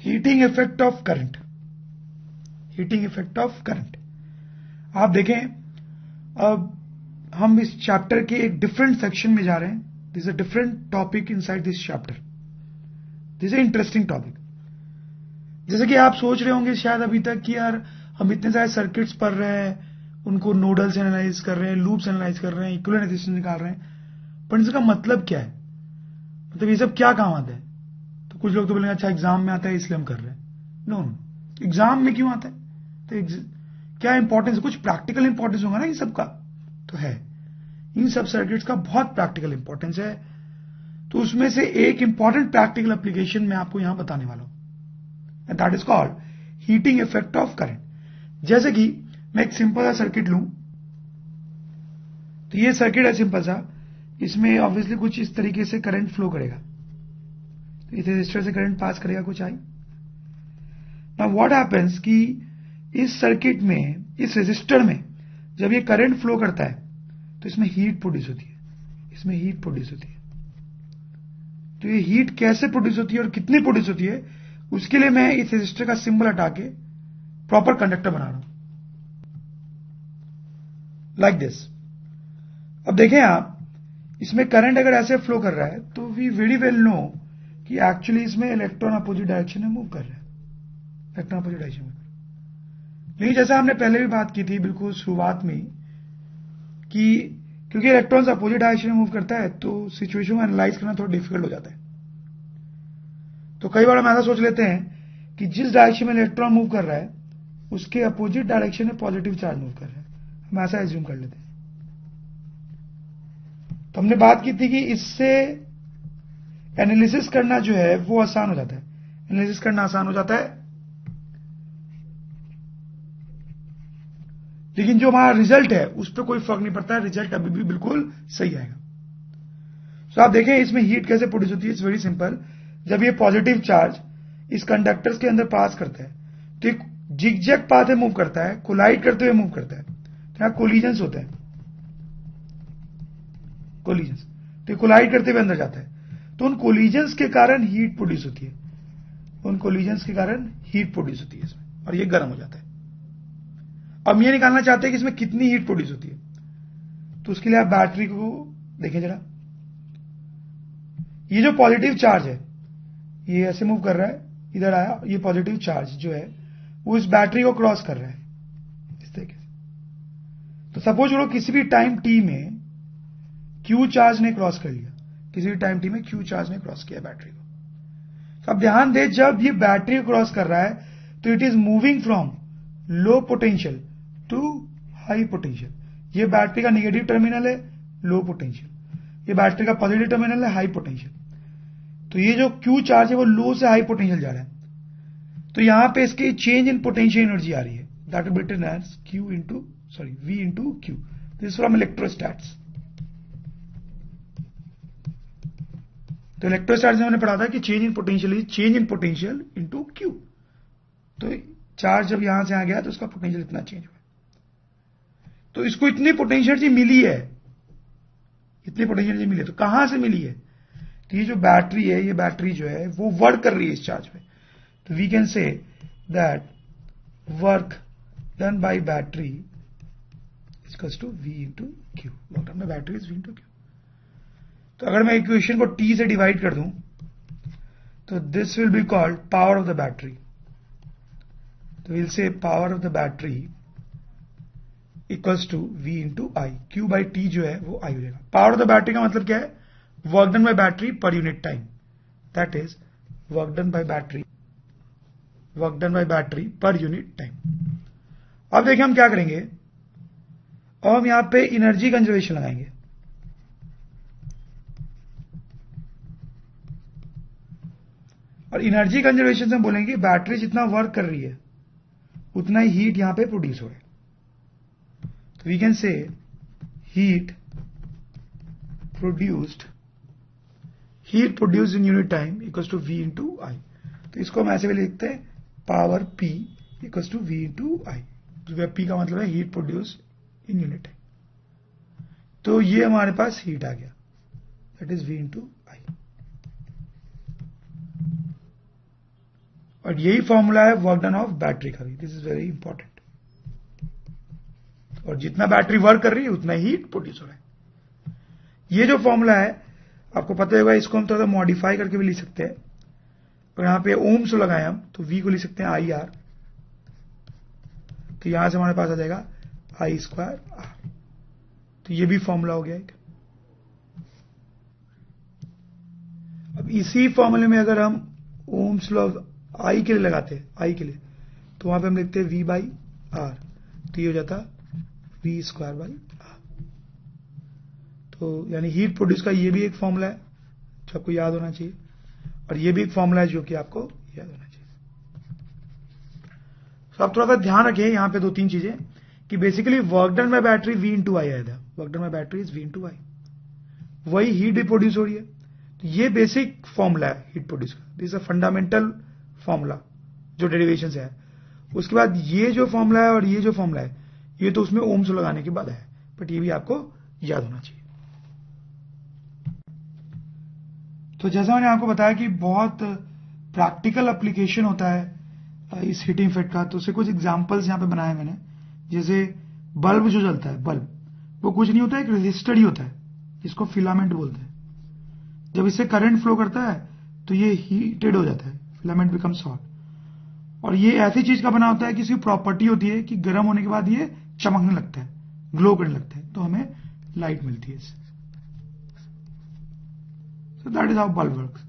Heating effect of current, heating effect of current. आप देखें, अब हम इस चैप्टर के एक डिफरेंट सेक्शन में जा रहे हैं। This is a different topic inside this chapter, this is interesting topic. जैसे कि आप सोच रहे होंगे शायद अभी तक कि यार हम इतने सारे सर्किट्स पढ़ रहे हैं, उनको नोडल से एनालाइज कर रहे हैं, लूप्स एनालाइज कर रहे हैं, इक्विवेलेंट रेजिस्टेंस निकाल रहे हैं, पर इसका मतलब क्या है, मतलब ये सब क्या काम आता है? तो कुछ लोग तो बोलेंगे अच्छा एग्जाम में आता है इसलिए हम कर रहे हैं। नो, एग्जाम में क्यों आता है? तो क्या इंपॉर्टेंस, कुछ प्रैक्टिकल इंपॉर्टेंस होगा ना इन सब का, तो है। इन सब सर्किट्स का बहुत प्रैक्टिकल इंपॉर्टेंस है। तो उसमें से एक इंपॉर्टेंट प्रैक्टिकल एप्लीकेशन मैं आपको यहां बताने वाला हूं, and that is called heating effect of current. जैसे कि मैं एक सिंपल सा सर्किट लूं, तो ये सर्किट है सिंपल सा, इसमें ऑब्वियसली कुछ इस तरीके से करंट फ्लो करेगा, तो इस रेजिस्टर से करंट पास करेगा कुछ आई। नाउ व्हाट हैपेंस कि इस सर्किट में, इस रेजिस्टर में जब ये करंट फ्लो करता है तो इसमें हीट प्रोड्यूस होती है, इसमें हीट प्रोड्यूस होती है। तो ये हीट कैसे प्रोड्यूस होती है और कितनी प्रोड्यूस होती है, उसके लिए मैं इस रेजिस्टर का सिंबल हटा के प्रॉपर कंडक्टर बना रहा हूं, लाइक दिस। अब देखें आप, इसमें करंट अगर ऐसे फ्लो कर रहा है तो वी वेरी वेल नो कि एक्चुअली इसमें इलेक्ट्रॉन अपोजिट डायरेक्शन में मूव कर रहा है, इलेक्ट्रॉन अपोजिट डायरेक्शन में। लेकिन जैसा हमने पहले भी बात की थी बिल्कुल शुरुआत में, कि क्योंकि इलेक्ट्रॉन्स अपोजिट डायरेक्शन में मूव करता है तो सिचुएशन को एनालाइज करना थोड़ा डिफिकल्ट हो जाता है। तो कई बार हम ऐसा सोच लेते हैं कि जिस डायरेक्शन में इलेक्ट्रॉन मूव कर रहा है उसके अपोजिट डायरेक्शन में पॉजिटिव चार्ज मूव कर रहा है, हम ऐसा एज्यूम कर लेते हैं। तो हमने बात की थी कि इससे एनालिसिस करना जो है वो आसान हो जाता है, एनालिसिस करना आसान हो जाता है, लेकिन जो हमारा रिजल्ट है उस पर कोई फर्क नहीं पड़ता, रिजल्ट अभी भी बिल्कुल सही आएगा। तो आप देखें इसमें हीट कैसे प्रोड्यूस होती है, इट्स वेरी सिंपल। जब ये पॉजिटिव चार्ज इस कंडक्टर्स के अंदर पास करता है तो एक जिगजैग पाथ में मूव करता है, कोलाइड करते हुए मूव करता है, तो यहां कोलिजन्स होते हैं, कोलिजन्स, तो कोलाइड करते हुए अंदर जाता है, तो उन कोलिजन्स के कारण हीट प्रोड्यूस होती है, उन कोलिजन्स के कारण हीट प्रोड्यूस होती है इसमें, और ये गर्म हो जाता है। अब ये निकालना चाहते हैं कि इसमें कितनी हीट प्रोड्यूस होती है, तो उसके लिए आप बैटरी को देखें जरा। ये जो पॉजिटिव चार्ज है ये ऐसे मूव कर रहा है, इधर आया, ये पॉजिटिव चार्ज जो है वो इस बैटरी को क्रॉस कर रहा है इस तरीके से। तो सपोज करो किसी भी टाइम टी में क्यू चार्ज ने क्रॉस कर लिया, किसी भी टाइम टी में क्यू चार्ज ने क्रॉस किया बैटरी को। तो अब ध्यान दें, जब ये बैटरी को क्रॉस कर रहा है तो it is moving from low potential to high potential. ये बैटरी का नेगेटिव टर्मिनल है, लो पोटेंशियल, ये बैटरी का पॉजिटिव टर्मिनल है, हाई पोटेंशियल। तो ये जो क्यू चार्ज है वो लो से हाई पोटेंशियल जा रहा है, तो यहां पे इसकी चेंज इन पोटेंशियल एनर्जी आ रही है, that will be written as Q into V into Q. This from electrostatics. तो इलेक्ट्रोस्टैट्स में हमने पढ़ा था कि change in potential is change in potential into Q. तो चार्ज जब यहां से आ गया तो उसका पोटेंशियल इतना चेंज हुआ, तो इसको इतनी पोटेंशियल एनर्जी मिली है, इतनी पोटेंशियल एनर्जी मिली है, तो कहां से मिली है? तो ये जो बैटरी है, ये बैटरी जो है वो वर्क कर रही है इस चार्ज पे, तो we can say that work done by battery equals to V into Q, work done by battery is V into Q. तो अगर मैं इक्वेशन को टी से डिवाइड कर दूं तो this will be called power of the battery. तो will say power of the battery equals to V into I, Q by T जो है वो आई हो जाएगा। पावर ऑफ द बैटरी का मतलब क्या है? Work done by battery per unit time, that is work done by battery, work done by battery per unit time. अब देखिए हम क्या करेंगे, अब हम यहां पे एनर्जी कंजर्वेशन लगाएंगे। और एनर्जी कंजर्वेशन से हम बोलेंगे बैटरी जितना वर्क कर रही है उतना ही हीट यहां पे प्रोड्यूस हो रहा है। तो we can say heat produced in unit time equals to V into I. तो इसको हम ऐसे भी लिखते हैं power P equals to V into I, जो पी का मतलब है heat produced in unit time. तो ये हमारे पास हीट आ गया, that is V into I. और यही फॉर्मूला है वर्क डन ऑफ बैटरी का भी. This is very important. और जितना बैटरी वर्क कर रही है उतना हीट प्रोड्यूस हो रहा है. ये जो फॉर्मूला है आपको पता होगा, इसको हम थोड़ा मॉडिफाई करके भी लिख सकते हैं. और यहां पे ओम्स लगाए हम तो V को लिख सकते हैं IR. तो यहां से हमारे पास आ जाएगा I²R. तो ये भी फॉर्मूला हो गया एक. अब इसी फॉर्मूले में अगर हम ओम्स लॉ I के लिए लगाते हैं, I के लिए, तो वहां पे हम लिखते हैं V/R. तो ये हो जाता V²/R. तो यानी हीट प्रोड्यूस का ये भी एक फॉर्मूला है जो आपको याद होना चाहिए, और ये भी एक फॉर्मूला है जो कि आपको याद होना चाहिए. तो आप थोड़ा सा ध्यान रखिए यहां पे 2-3 चीजें कि basically work done by battery V × I आया था. Work done by battery is V × I. वही हीट भी प्रोड्यूस हो रही है. तो ये बेसिक फॉर्मूला है हीट प्रोड्यूस का. This is a fundamental formula जो डेरिवेशन से है. उसके बाद ये जो फॉर्मूला है और ये जो फॉर्मूला है ये तो उसमें ओम्स लगाने के बाद है, बट ये भी आपको याद होना चाहिए. तो जैसा मैंने आपको बताया कि बहुत प्रैक्टिकल एप्लीकेशन होता है इस हीटिंग इफेक्ट का. तो उससे कुछ एग्जांपल्स यहां पे बनाए मैंने. जैसे बल्ब जो जलता है, बल्ब वो कुछ नहीं होता है, एक रेजिस्टर ही होता है. इसको फिलामेंट बोलते हैं. जब इससे करंट फ्लो करता है तो ये हीटेड हो जाता है, फिलामेंट बिकम्स हॉट. और ये ऐसी चीज का बना होता है कि इसकी प्रॉपर्टी होती है कि गर्म होने के बाद ये चमकने लगता है, ग्लो करने लगता है, तो हमें लाइट मिलती है इससे. So that is how bulb works.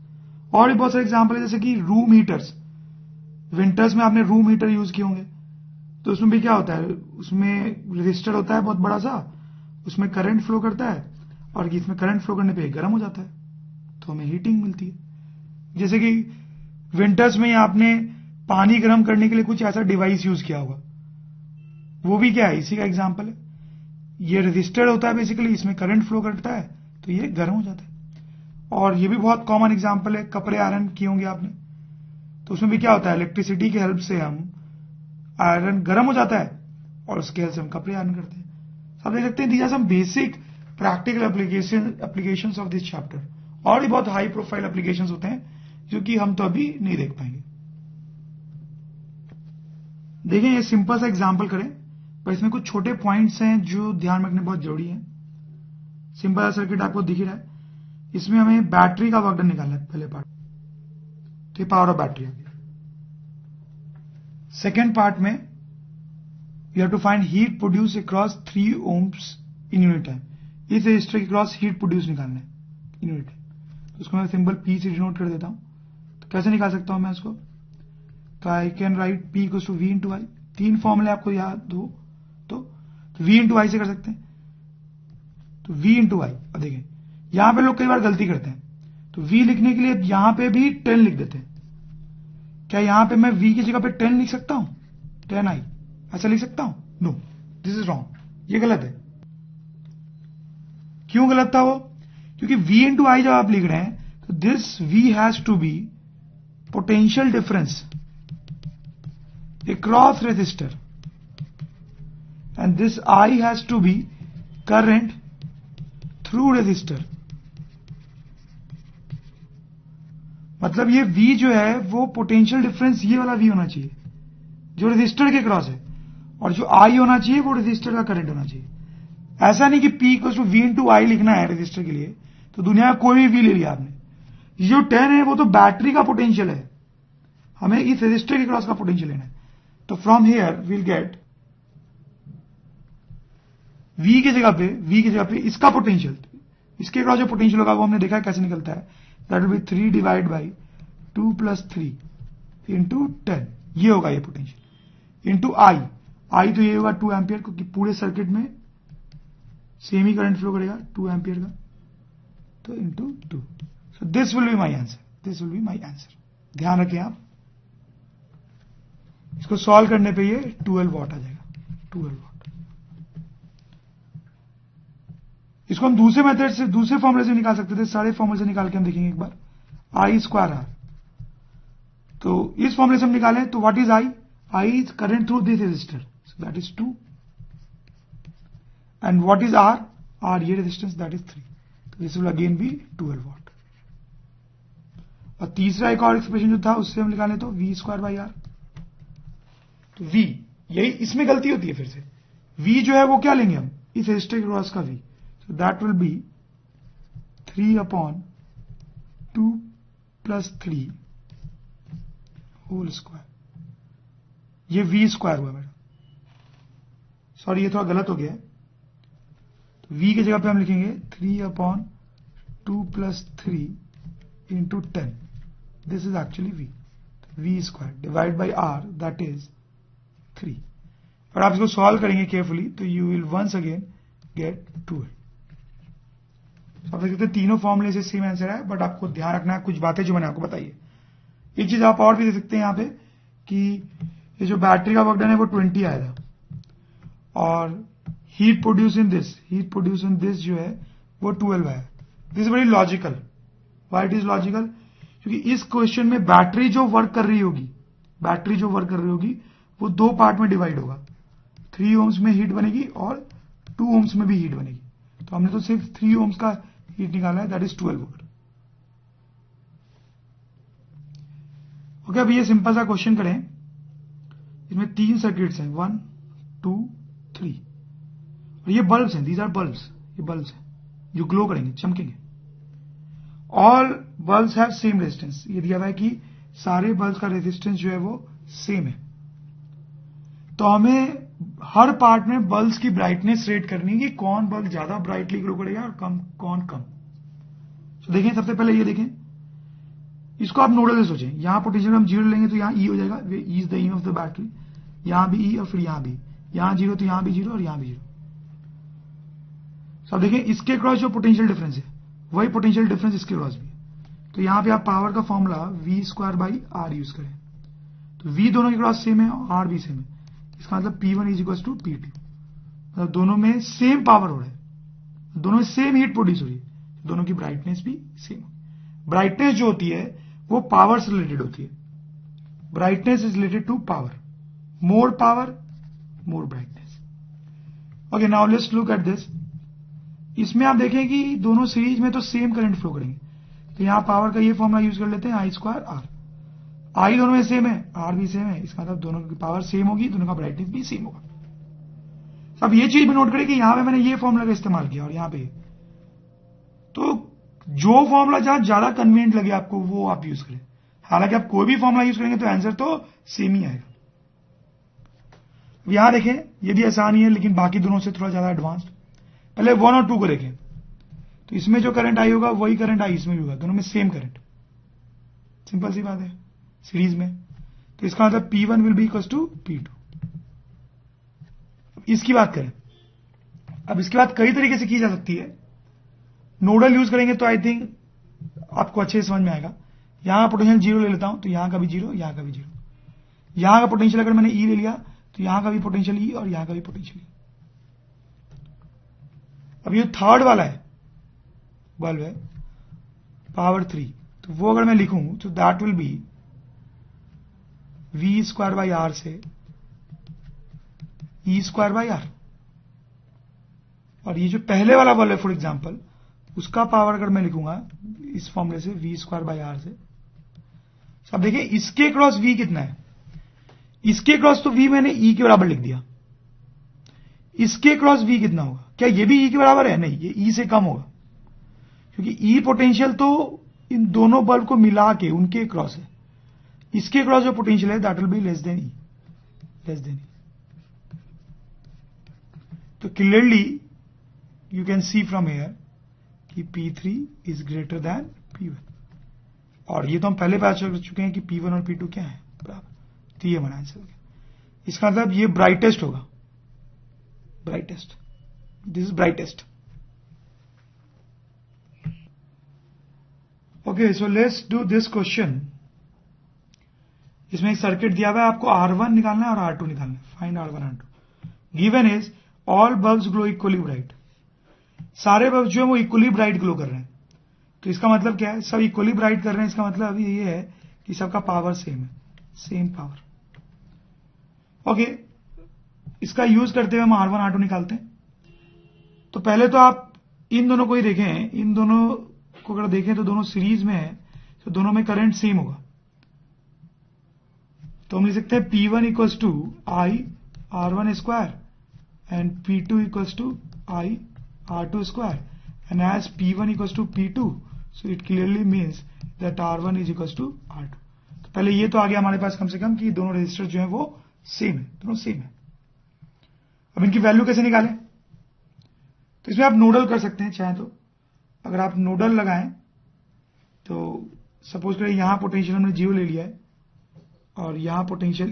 और भी बहुत सारे एग्जांपल है, जैसे कि रूम हीटर्स. विंटर्स में आपने रूम हीटर यूज किए होंगे, तो उसमें भी क्या होता है, उसमें रेजिस्टर होता है बहुत बड़ा सा, उसमें करंट फ्लो करता है, और इसमें करंट फ्लो करने पे गर्म हो जाता है, तो हमें हीटिंग मिलती है. जैसे कि विंटर्स में आपने पानी गर्म करने के लिए कुछ ऐसा डिवाइस यूज किया होगा, वो भी क्या है, इसी का एग्जाम्पल है. ये रेजिस्टर होता है बेसिकली, इसमें करंट फ्लो करता है तो ये गर्म हो जाता है. और ये भी बहुत कॉमन एग्जांपल है, कपड़े आयरन किए होंगे आपने, तो उसमें भी क्या होता है, इलेक्ट्रिसिटी की हेल्प से हम आयरन गर्म हो जाता है और उसके हेल्प से हम कपड़े आयरन करते हैं. आप देख सकते हैं these are some basic practical applications of this chapter. और भी बहुत हाई प्रोफाइल एप्लीकेशंस होते हैं जो कि हम तो अभी नहीं देख पाएंगे. देखें ये सिंपल सा एग्जाम्पल करें, पर इसमें कुछ छोटे पॉइंट्स हैं जो ध्यान रखने बहुत जरूरी है. सिंपल सर्किट आपको दिख ही रहा है. इसमें हमें बैटरी का वर्क डन निकालना है पहले पार्ट. तो ये पावर ऑफ बैटरी आ गया. सेकेंड पार्ट में you have to find heat produce across 3 ohms in unit time. इस रजिस्टर के क्रॉस हीट प्रोड्यूस निकालना है इन यूनिट टाइम. तो उसको मैं सिंपल P से डिनोट कर देता हूं. तो कैसे निकाल सकता हूं मैं इसको, तो I can write P equals to V × I. 3 फॉर्मूले आपको याद हो तो V × I से कर सकते हैं. तो V × I. अब देखें यहां पे लोग कई बार गलती करते हैं, तो V लिखने के लिए यहां पे भी 10 लिख देते हैं. क्या यहां पे मैं V की जगह पे 10 लिख सकता हूं, 10I ऐसा लिख सकता हूं? No, this is wrong. ये गलत है. क्यों गलत था वो? क्योंकि V × I जब आप लिख रहे हैं तो this V has to be potential difference across resistor and this I has to be current through resistor. मतलब ये V जो है वो पोटेंशियल डिफरेंस ये वाला V होना चाहिए जो रेजिस्टर के क्रॉस है, और जो I होना चाहिए वो रेजिस्टर का करंट होना चाहिए. ऐसा नहीं कि P equals to V × I लिखना है रेजिस्टर के लिए तो दुनिया का कोई भी V ले लिया आपने. ये जो 10 है वो तो बैटरी का पोटेंशियल है, हमें इस रेजिस्टर के क्रॉस का पोटेंशियल लेना है. तो from here we'll get V की जगह पे इसका पोटेंशियल, इसके क्रॉस जो पोटेंशियल होगा वो हमने देखा कैसे निकलता है. That will B 3 divide by 2 + 3 into 10. ये होगा ये पोटेंशियल इंटू I तो ये होगा 2 एम्पियर, क्योंकि पूरे सर्किट में सेम ही करंट फ्लो करेगा 2 एम्पियर का, तो into 2. So this will be my answer, this will be my answer. ध्यान रखें आप, इसको सॉल्व करने पे ये 12 वॉट आ जाएगा, 12 वॉट. इसको हम दूसरे मेथड से, दूसरे फॉर्मूले से निकाल सकते थे. सारे फॉर्मूले से निकाल के हम देखेंगे एक बार. I²R. तो इस फॉर्मूले से हम निकालें तो what is I is current through this resistor, so that is 2. And what is R ये रेजिस्टेंस, दैट इज 3. तो this will again be 12 watt. और तीसरा एक और एक्सप्रेशन जो था उससे हम निकालें तो v स्क्वायर बाई आर। तो v, यही इसमें गलती होती है फिर से। v जो है वो क्या लेंगे हम, इस रेजिस्टर के क्रॉस का v, so that will be 3/2 + 3 whole square. ये v स्क्वायर हुआ मेरा, सॉरी ये थोड़ा गलत हो गया है। तो v की जगह पे हम लिखेंगे 3/2 + 3 into 10, this is actually v square divided by r, that is 3। और आप इसको सॉल्व करेंगे केयरफुली तो you will once again get 12। आप देख सकते हैं तीनों फॉर्मूले से सेम आंसर है, बट आपको ध्यान रखना है कुछ बातें जो मैंने आपको बताई है। एक चीज आप और भी देख सकते हैं यहाँ पे कि ये जो बैटरी का वर्क डन है वो 20 आया था, और हीट प्रोड्यूस इन दिस जो है वो 12 आया। This is very logical. Why it is logical? क्योंकि इस क्वेश्चन में बैटरी जो वर्क कर रही होगी वो दो पार्ट में डिवाइड होगा। 3 ohms में हीट बनेगी और 2 ohms में भी हीट बनेगी। तो हमने तो सिर्फ 3 ohms का हीट निकाला है, दैट इज 12 वोल्ट। ओके, अभी ये सिंपल सा क्वेश्चन करें। इसमें 3 सर्किट्स हैं, 1 2 3, और ये बल्ब्स हैं, दीज आर बल्ब्स, ये बल्ब्स हैं जो ग्लो करेंगे, चमकेंगे। All bulbs have same resistance. ये दिया हुआ है कि सारे बल्ब्स का रेजिस्टेंस जो है वो सेम है। तो हमें हर पार्ट में बल्ब्स की ब्राइटनेस रेट करनी है कि कौन बल्ब ज्यादा ब्राइटली ग्लो करेगा और कौन कम। तो देखें, सबसे पहले ये देखें, इसको आप नोडल से सोचें। यहां पोटेंशियल हम 0 लेंगे तो यहां ई हो जाएगा, E is the E of the battery. यहां भी ई और फिर यहां भी, यहां 0 तो यहां भी 0 और यहां भी 0। अब देखें, इसके क्रॉस जो पोटेंशियल डिफरेंस है वही पोटेंशियल डिफरेंस इसके क्रॉस भी है। तो यहां पे आप पावर का formula v square by R use करें। तो v दोनों के क्रॉस सेम है और r भी सेम है। इसका मतलब P1 is equal to P2, मतलब दोनों में सेम पावर हो रहा है, दोनों में सेम हीट प्रोड्यूस हो रही है, दोनों की ब्राइटनेस भी सेम। ब्राइटनेस जो होती है वो पावर से रिलेटेड होती है। Brightness is related to power, more brightness. Okay, now let's look at this. इसमें आप देखें कि दोनों सीरीज में तो सेम करंट फ्लो करेंगे। तो यहां पावर का ये फॉर्मूला यूज कर लेते हैं, I स्क्वायर R। I दोनों में सेम है, R भी सेम है, इसका मतलब दोनों की पावर सेम होगी, दोनों का ब्राइटनेस भी सेम होगा। अब ये चीज भी नोट करें कि यहां पे मैंने ये फॉर्मूला का इस्तेमाल किया और यहां पे, तो जो फॉर्मूला जहां ज्यादा कन्वीनियंट लगे आपको वो आप यूज करें। हालांकि आप कोई भी फॉर्मूला यूज करेंगे तो आंसर तो सेम ही आएगा। यहां देखें, ये भी आसान ही है लेकिन बाकी दोनों से थोड़ा ज्यादा एडवांस्ड। पहले 1 और 2 को देखें, तो इसमें जो करंट आई होगा वही करंट आई इसमें भी होगा, दोनों में सेम करंट। सिंपल सी बात है सीरीज में। तो इसका मतलब P1 will be equal to P2। इसकी बात करें, अब इसकी बात कई तरीके से की जा सकती है। नोडल यूज करेंगे तो आई थिंक आपको अच्छे से समझ में आएगा। यहां पोटेंशियल 0 ले लेता हूं तो यहां का भी 0, यहां का भी 0। यहां का पोटेंशियल अगर मैंने E ले लिया तो यहां का भी पोटेंशियल E और यहां का भी पोटेंशियल E। अब ये थर्ड वाला है बल्ब है पावर 3, तो वो अगर मैं लिखूं तो that will be v square by R से E स्क्वायर बाई आर। और ये जो पहले वाला बल्ब है फॉर एग्जांपल, उसका पावर अगर मैं लिखूंगा इस फॉर्मूले से v स्क्वायर बाई आर से। अब देखिए, इसके क्रॉस v कितना है, इसके क्रॉस तो v मैंने E के बराबर लिख दिया। इसके क्रॉस v कितना होगा? क्या ये भी E के बराबर है? नहीं, ये E से कम होगा, क्योंकि E पोटेंशियल तो इन दोनों बल्ब को मिला के उनके क्रॉस है। इसके क्रॉस जो पोटेंशियल है that will be less than E। तो clearly you can see from here कि P3 is greater than P1। और ये तो हम पहले बात कर चुके हैं कि P1 और P2 क्या है बराबर। तो ये हमारा आंसर हो गया। इसका मतलब ये ब्राइटेस्ट होगा, brightest, this is brightest. Okay, so let's do this question. इसमें एक सर्किट दिया हुआ है, आपको R1 निकालना है और R2 निकालना है। Find R1 R2। Given is all bulbs glow equally bright. सारे बल्ब जो है वो इक्वली ब्राइट ग्लो कर रहे हैं। तो इसका मतलब क्या है? सब इक्वली ब्राइट कर रहे हैं, इसका मतलब ये है कि सबका पावर सेम है, सेम पावर। ओके, इसका यूज करते हुए हम R1 R2 निकालते हैं। तो पहले तो आप इन दोनों को ही देखें, इन दोनों को अगर देखें तो दोनों सीरीज में है, तो दोनों में करंट सेम होगा। तो हम लिख सकते हैं P1 equals to I R1 square and P2 equals to I R2 square, and as P1 equals to P2 so it clearly means that R1 is equals to R2। तो पहले ये तो आ गया हमारे पास कम से कम कि दोनों रेजिस्टर जो है वो सेम है, दोनों सेम है। अब इनकी वैल्यू कैसे निकालें? तो इसमें आप नोडल कर सकते हैं चाहे तो। अगर आप नोडल लगाएं तो सपोज करें यहां पोटेंशियल हमने 0 ले लिया है और यहां पोटेंशियल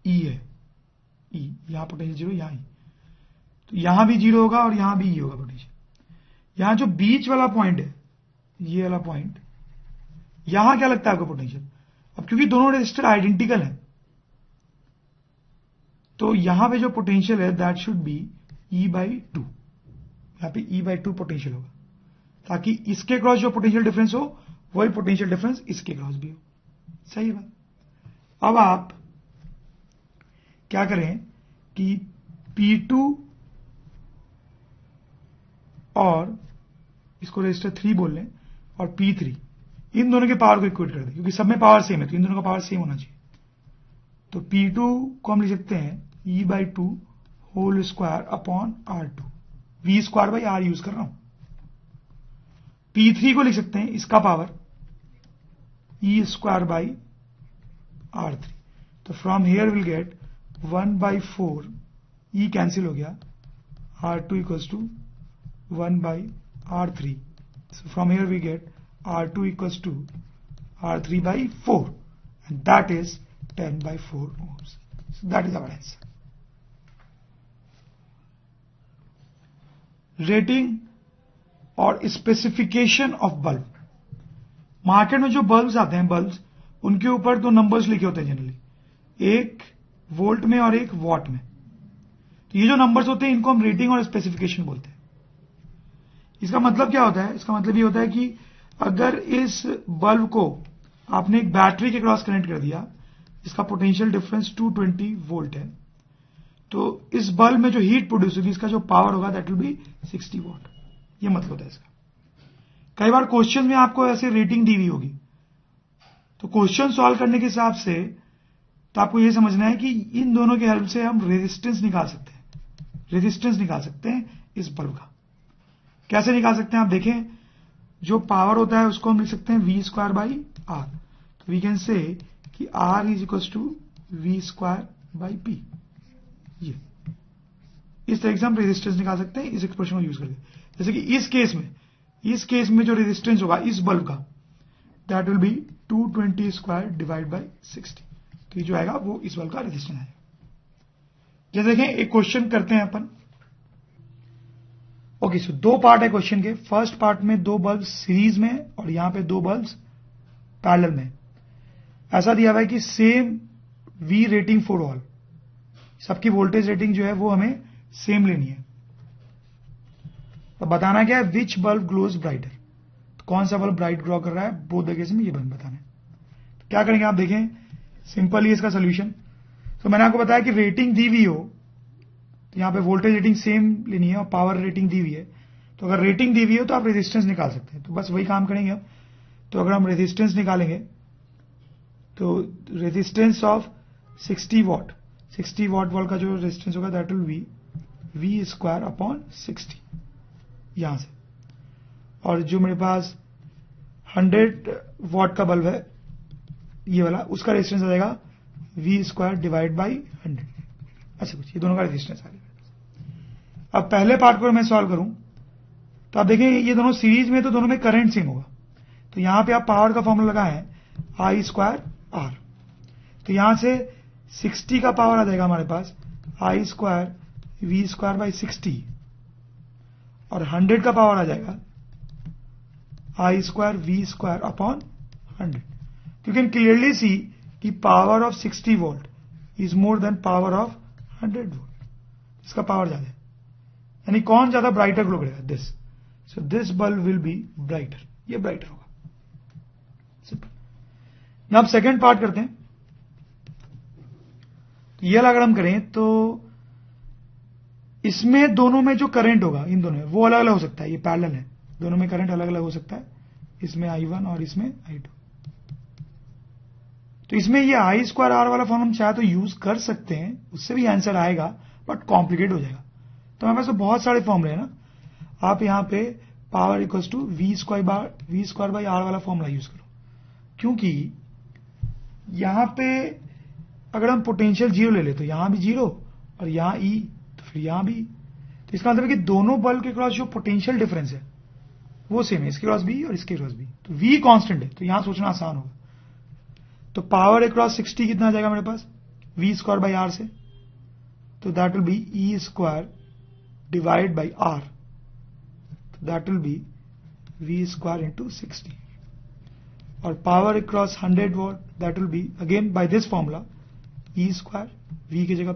E है, E यहां पोटेंशियल 0, यहां E, तो यहां भी 0 होगा और यहां भी E होगा पोटेंशियल। यहां जो बीच वाला पॉइंट है, ये वाला पॉइंट, यहां क्या लगता है आपको पोटेंशियल? अब क्योंकि दोनों रेजिस्टर आइडेंटिकल है तो यहां पे जो पोटेंशियल है दैट शुड बी E/2। यहां पे E/2 पोटेंशियल होगा ताकि इसके क्रॉस जो पोटेंशियल डिफरेंस हो वही पोटेंशियल डिफरेंस इसके क्रॉस भी हो। सही बात। अब आप क्या करें कि P2 और इसको रजिस्टर 3 बोल लें और P3 इन दोनों के पावर को इक्वेट कर दें, क्योंकि सब में पावर सेम है तो इन दोनों का पावर सेम होना चाहिए। तो P2 को हम लिख सकते हैं E/2 whole square upon R2, V square by R use कर रहा हूं। P3 को लिख सकते हैं इसका power E square by R3। तो from here will get 1/4, E cancel हो गया, R2 equals to 1/R3। So from here we get R2 equals to R3/4 and that is 10/4 ohms. So that is our answer. Rating और specification of bulb. Market में जो bulbs आते हैं, bulbs, उनके ऊपर दो नंबर्स लिखे होते हैं जनरली, एक वोल्ट में और एक वॉट में। तो ये जो नंबर्स होते हैं इनको हम रेटिंग और स्पेसिफिकेशन बोलते हैं। इसका मतलब क्या होता है? इसका मतलब ये होता है कि अगर इस बल्ब को आपने एक बैटरी के क्रॉस कनेक्ट कर दिया, इसका पोटेंशियल डिफरेंस 220 वोल्ट है, तो इस बल्ब में जो हीट प्रोड्यूस होगी, इसका जो पावर होगा दैट विल बी 60 वॉट। ये मतलब होता है इसका। कई बार क्वेश्चन में आपको ऐसे रेटिंग दी हुई होगी, तो क्वेश्चन सॉल्व करने के हिसाब से तो आपको ये समझना है कि इन दोनों की हेल्प से हम रेजिस्टेंस निकाल सकते हैं, रेजिस्टेंस निकाल सकते हैं इस बल्ब का। कैसे निकाल सकते हैं आप देखें, जो पावर होता है उसको हम लिख सकते हैं V स्क्वायर बाई R। तो वी कैन से कि R is equal to V square by P। ये इस तरह से हम रेजिस्टेंस निकाल सकते हैं इस एक्सप्रेशन को यूज करके। जैसे कि इस केस में जो रेजिस्टेंस होगा इस बल्ब का that will B 220 square divide by 60। तो ये जो आएगा वो इस बल्ब का रेजिस्टेंस आएगा। जैसे देखें एक क्वेश्चन करते हैं अपन। ओके, सो दो पार्ट है क्वेश्चन के। फर्स्ट पार्ट में दो बल्ब सीरीज में और यहां पे दो बल्ब पैरेलल में। ऐसा दिया हुआ है कि same V rating for all, सबकी वोल्टेज रेटिंग जो है वो हमें सेम लेनी है। तो बताना क्या है, विच बल्ब ग्लोज ब्राइटर, तो कौन सा बल्ब ब्राइट ग्लो कर रहा है, बोथ द केस में ये बताना है। तो क्या करेंगे आप देखें, सिंपल ही इसका सोल्यूशन। तो मैंने आपको बताया कि रेटिंग दी हुई हो तो यहां पे वोल्टेज रेटिंग सेम लेनी है और पावर रेटिंग दी हुई है। तो अगर रेटिंग दी हुई हो तो आप रेजिस्टेंस निकाल सकते हैं। तो बस वही काम करेंगे अब। तो अगर हम रेजिस्टेंस निकालेंगे तो रेजिस्टेंस ऑफ 60 वॉट, 60 वॉट का जो रेजिस्टेंस होगा that will be V square upon 60 यहां से। और जो मेरे पास 100 वॉट का बल्ब है ये वाला, उसका रेजिस्टेंस आ जाएगा V स्क्वायर डिवाइड बाई 100। अच्छा कुछ ये दोनों का रेजिस्टेंस आ गया। अब पहले पार्ट को मैं सॉल्व करूं तो आप देखें ये दोनों सीरीज में, तो दोनों में करंट सेम होगा। तो यहां पे आप पावर का फॉर्मूला लगाएं I स्क्वायर R। तो यहां से 60 का पावर आ जाएगा हमारे पास I square V square by 60 और 100 का पावर आ जाएगा I square V square upon 100। You can clearly see कि power of 60 volt is more than power of 100 volt. इसका पावर ज्यादा है, यानी कौन ज्यादा ब्राइटर ग्लो करेगा, this. So this bulb will be brighter, ये ब्राइटर होगा। सिंपल। अब सेकेंड पार्ट करते हैं। ये अगर हम करें तो इसमें दोनों में जो करंट होगा इन दोनों में वो अलग अलग हो सकता है। ये पैरेलल है, दोनों में करंट अलग अलग हो सकता है। इसमें I1 और इसमें I2। तो इसमें ये आई स्क्वायर आर वाला फॉर्म हम चाहे तो यूज कर सकते हैं, उससे भी आंसर आएगा, बट कॉम्प्लिकेट हो जाएगा। तो हमारे पास तो बहुत सारे फॉर्मूले हैं ना, आप यहाँ पे power equals to V square by R वाला फॉर्मूला यूज करो, क्योंकि यहां पे अगर हम पोटेंशियल जीरो ले ले तो यहां भी जीरो और यहां ई तो फिर यहां भी, तो इसका मतलब है कि दोनों बल के क्रॉस जो पोटेंशियल डिफरेंस है वो सेम है, इसके क्रॉस भी और इसके क्रॉस भी। तो v कांस्टेंट है, तो यहां सोचना आसान होगा। तो पावर अक्रॉस 60 कितना आ जाएगा मेरे पास v स्क्वायर बाई आर से, तो that will be E square divide by R, तो that will be v square into 60, और power across 100 watt that will be again by this formula E square, v की जगह